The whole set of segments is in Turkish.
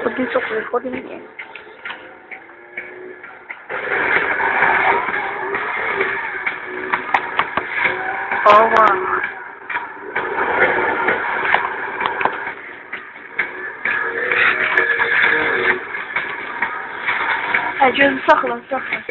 Odin çok zayıf. Odin diye. Ava. Gözü sakla, sakla.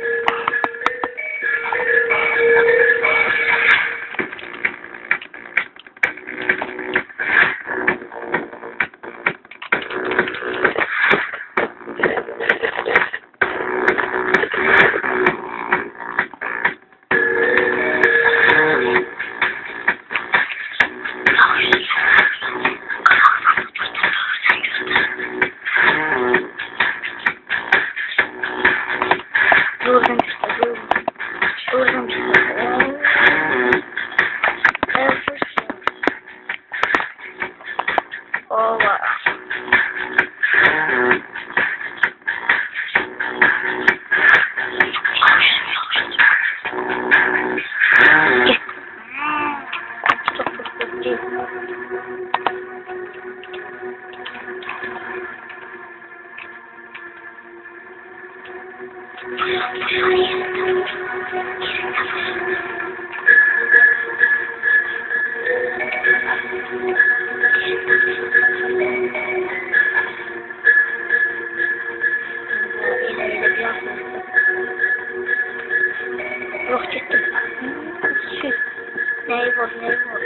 Yok çıktı. Neyi vur, neyi vur.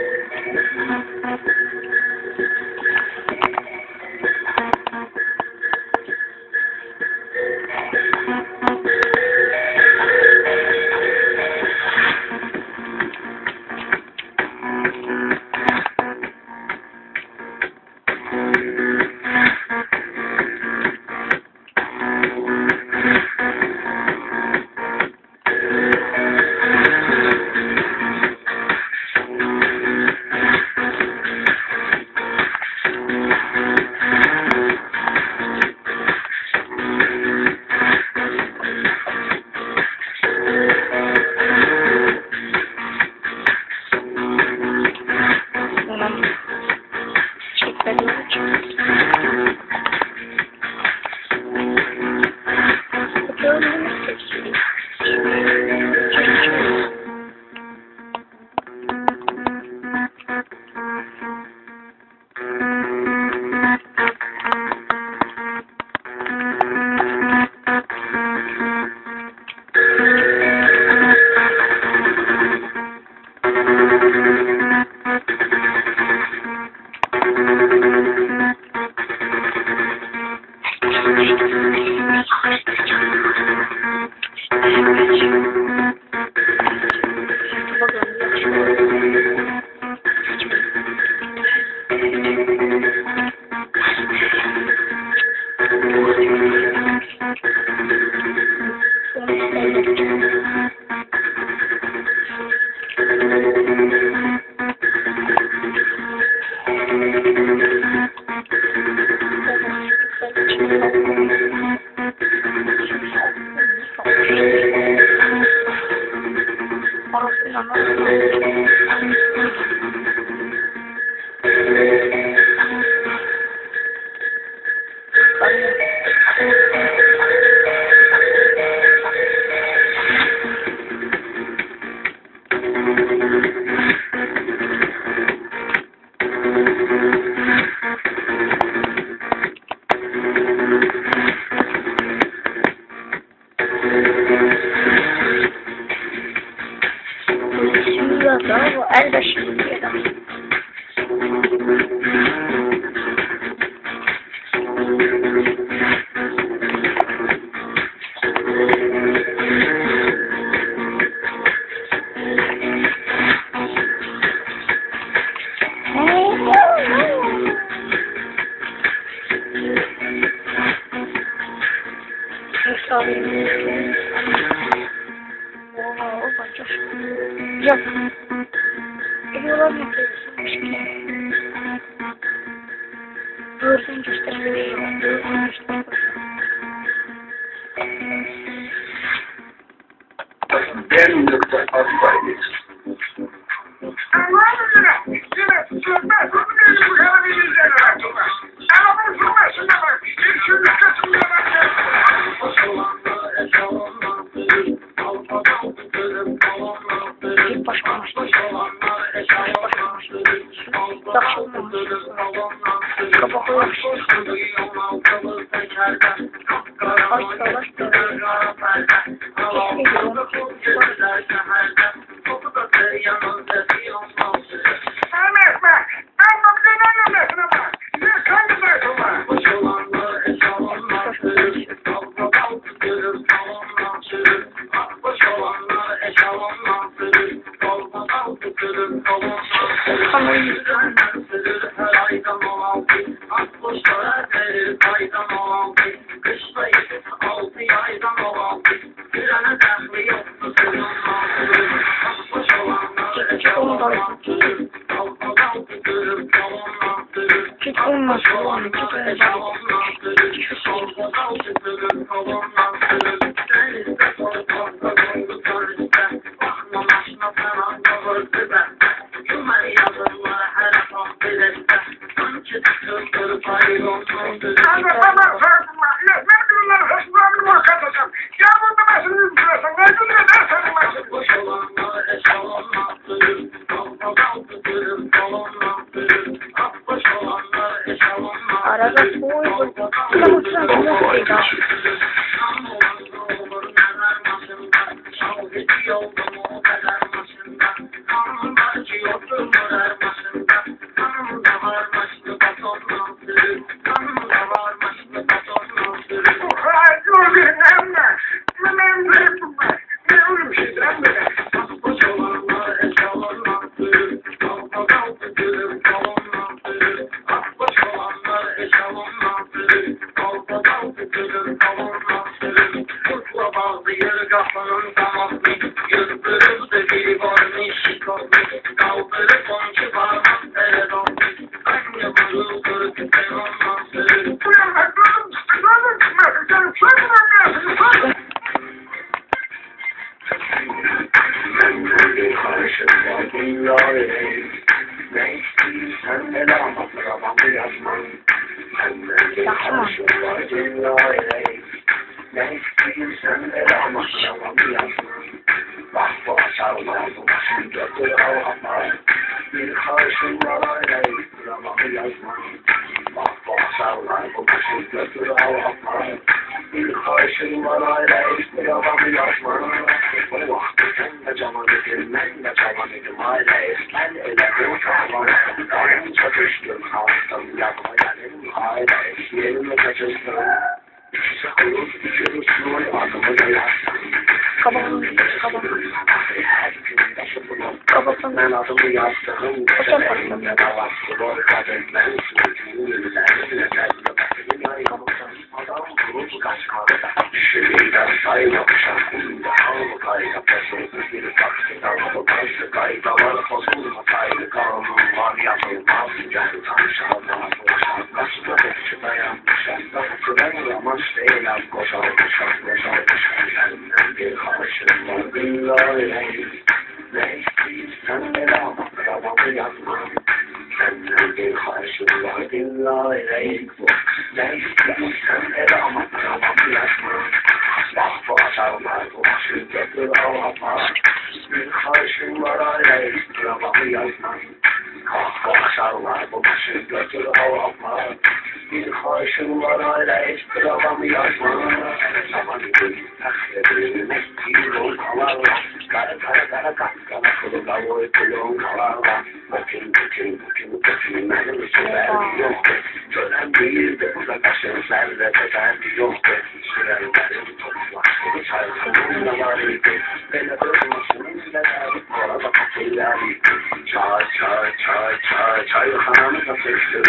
Yok. Ediyorlar mı? Görsün göstermiyor. Görsün göstermiyor. Ben de asla Kapak yapıştır. Çok olmaz. Çok arada boy Ben adımı yazdım. Şehirden saymamışam. Dağlı kayda pasıldı. Bir taksiden otobüste kayda var. Pasılma kaydı kanun var. Yapılmaz. Canı tanışalmaz. Başına bekçi dayanmışam. Bakıdan yamaç değil. Koşalmışam. Senden bir karşım var. Billahi ne istiyorsan devamı yazmam. Senden bir karşım var. Billahi ne istiyorsan devamı yazmam. Bak bu açarlar bu şiddetli ağlamaz. Bir karşım var hala devamı yazmam. Bak bu açarlar bu şiddetli ağlamaz. Bir karşım var hala devamı yazmam. Zaman gün takdirin ettiği yol kalarlar. Kara kaskana kılığa boy kulağın kalarlar. Bakın benim süren yoktu. Sönen değil de burada kaşınızlarla teten yoktu. Sürenlerin toplaştığı çaysınızla var idi. Beni durmasınız da orada fakirler idi. Çay hanımı da seçtim.